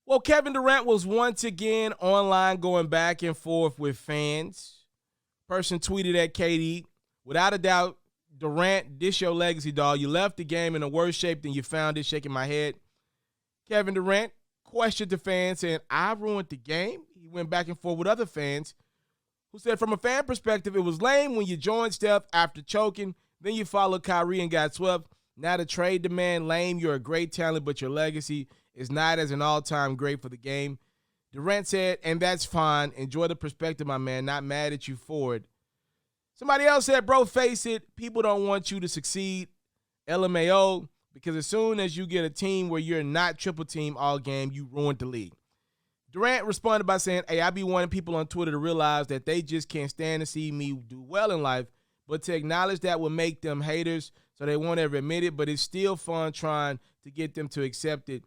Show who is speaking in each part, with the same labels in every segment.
Speaker 1: Well, Kevin Durant was once again online going back and forth with fans. Person tweeted at KD, without a doubt, Durant, this your legacy, dog. You left the game in a worse shape than you found it, shaking my head. Kevin Durant questioned the fans, saying, I ruined the game. He went back and forth with other fans who said, from a fan perspective, it was lame when you joined Steph after choking. Then you followed Kyrie and got swept. Now the trade demand, lame. You're a great talent, but your legacy is not as an all-time great for the game. Durant said, and that's fine. Enjoy the perspective, my man. Not mad at you for it. Somebody else said, bro, face it. People don't want you to succeed. LMAO. Because as soon as you get a team where you're not triple team all game, you ruined the league. Durant responded by saying, hey, I be wanting people on Twitter to realize that they just can't stand to see me do well in life, but to acknowledge that will make them haters so they won't ever admit it, but it's still fun trying to get them to accept it.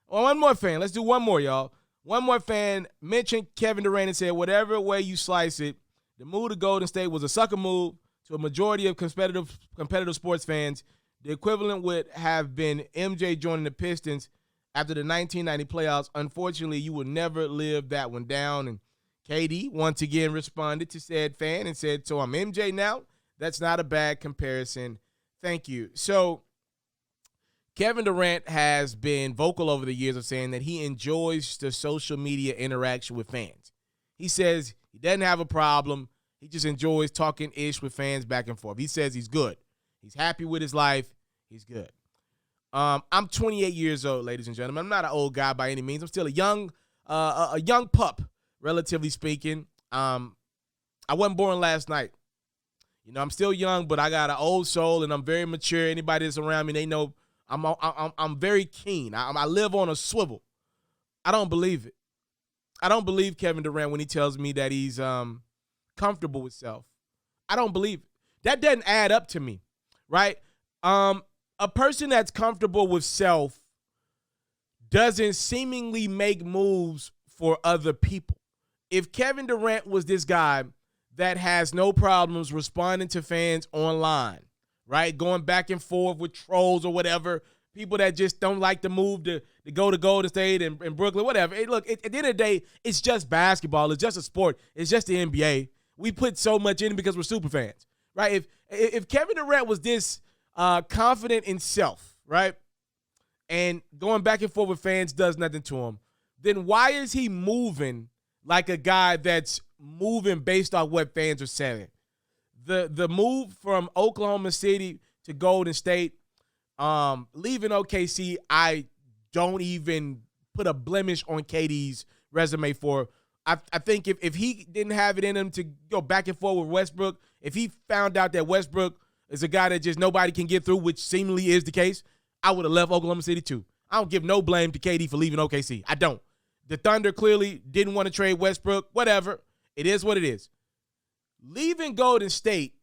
Speaker 1: Well, one more fan. Let's do one more, y'all. One more fan mentioned Kevin Durant and said, whatever way you slice it, the move to Golden State was a sucker move to a majority of competitive sports fans. The equivalent would have been MJ joining the Pistons after the 1990 playoffs. Unfortunately, you will never live that one down. And KD once again responded to said fan and said, so I'm MJ now? That's not a bad comparison. Thank you. So Kevin Durant has been vocal over the years of saying that he enjoys the social media interaction with fans. He says he doesn't have a problem. He just enjoys talking ish with fans back and forth. He says he's good. He's happy with his life. He's good. I'm 28 years old, ladies and gentlemen. I'm not an old guy by any means. I'm still a young pup, relatively speaking. I wasn't born last night. You know, I'm still young, but I got an old soul, and I'm very mature. Anybody that's around me, they know I'm very keen. I live on a swivel. I don't believe it. I don't believe Kevin Durant when he tells me that he's comfortable with self. I don't believe it. That doesn't add up to me, right? A person that's comfortable with self doesn't seemingly make moves for other people. If Kevin Durant was this guy that has no problems responding to fans online, right, going back and forth with trolls or whatever, people that just don't like to move to go to Golden State and Brooklyn, whatever. Hey, look, at the end of the day, it's just basketball. It's just a sport. It's just the NBA. We put so much in it because we're super fans, right? If Kevin Durant was this confident in self, right, and going back and forth with fans does nothing to him, then why is he moving like a guy that's moving based on what fans are saying? The move from Oklahoma City to Golden State, leaving OKC, I don't even put a blemish on KD's resume for. I think if he didn't have it in him to go back and forth with Westbrook, if he found out that Westbrook is a guy that just nobody can get through, which seemingly is the case, I would have left Oklahoma City too. I don't give no blame to KD for leaving OKC. I don't. The Thunder clearly didn't want to trade Westbrook. Whatever. It is what it is. Leaving Golden State,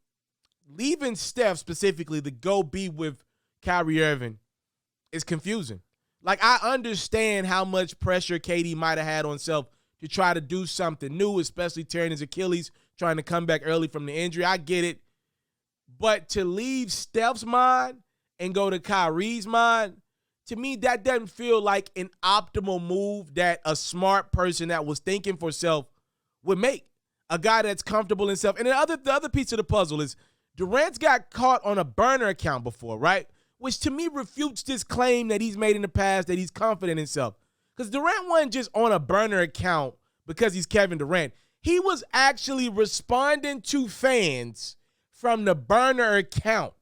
Speaker 1: leaving Steph specifically to go be with Kyrie Irving is confusing. Like, I understand how much pressure KD might have had on himself to try to do something new, especially tearing his Achilles, trying to come back early from the injury. I get it. But to leave Steph's mind and go to Kyrie's mind, to me, that doesn't feel like an optimal move that a smart person that was thinking for self would make. A guy that's comfortable in self. And the other piece of the puzzle is Durant's got caught on a burner account before, right? Which to me refutes this claim that he's made in the past that he's confident in self. Because Durant wasn't just on a burner account because he's Kevin Durant. He was actually responding to fans from the burner account.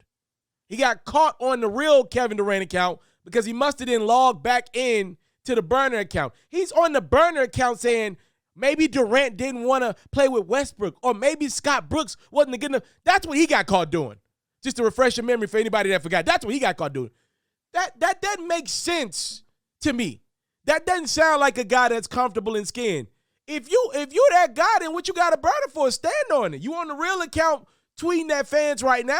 Speaker 1: He got caught on the real Kevin Durant account because he must have then logged back in to the burner account. He's on the burner account saying maybe Durant didn't want to play with Westbrook, or maybe Scott Brooks wasn't good enough. That's what he got caught doing. Just to refresh your memory for anybody that forgot. That's what he got caught doing. That doesn't make sense to me. That doesn't sound like a guy that's comfortable in skin. If you're that guy, then what you got a burner for? Stand on it. You on the real account tweeting at fans right now?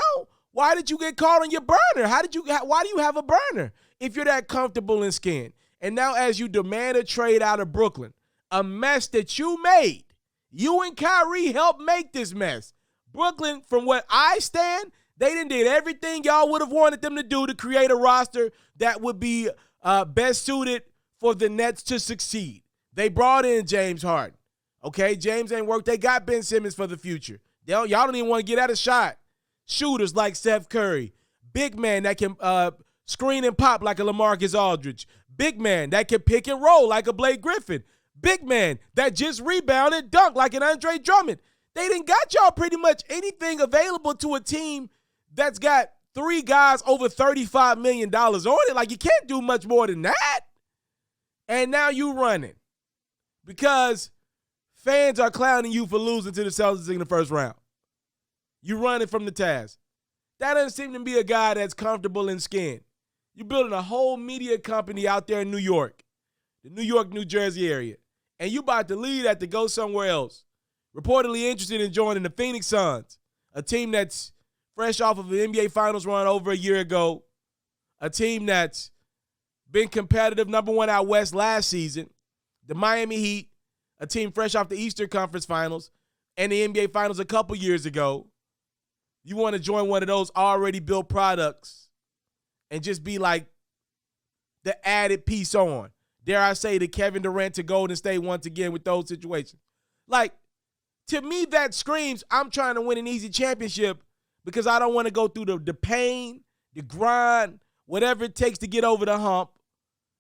Speaker 1: Why did you get caught on your burner? Why do you have a burner if you're that comfortable in skin? And now as you demand a trade out of Brooklyn, a mess that you made, you and Kyrie helped make this mess. Brooklyn, from what I stand, they did everything y'all would have wanted them to do to create a roster that would be best suited for the Nets to succeed. They brought in James Harden. Okay, James ain't worked. They got Ben Simmons for the future. Y'all don't even want to get at a shot. Shooters like Steph Curry. Big man that can screen and pop like a LaMarcus Aldridge. Big man that can pick and roll like a Blake Griffin. Big man that just rebound and dunk like an Andre Drummond. They done got y'all pretty much anything available to a team that's got 3 guys over $35 million on it. Like, you can't do much more than that. And now you running because fans are clowning you for losing to the Celtics in the first round. You running from the task. That doesn't seem to be a guy that's comfortable in skin. You're building a whole media company out there in New York, the New York, New Jersey area, and you about to leave that to go somewhere else. Reportedly interested in joining the Phoenix Suns, a team that's fresh off of an NBA Finals run over a year ago, a team that's been competitive, number 1 out West last season, the Miami Heat, a team fresh off the Eastern Conference Finals and the NBA Finals a couple years ago. You want to join one of those already built products and just be like the added piece on. Dare I say the Kevin Durant to Golden State once again with those situations. Like, to me, that screams I'm trying to win an easy championship because I don't want to go through the pain, the grind, whatever it takes to get over the hump,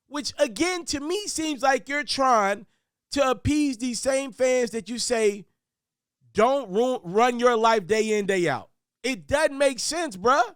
Speaker 1: which, again, to me seems like you're trying to appease these same fans that you say don't run your life day in, day out. It doesn't make sense, bruh.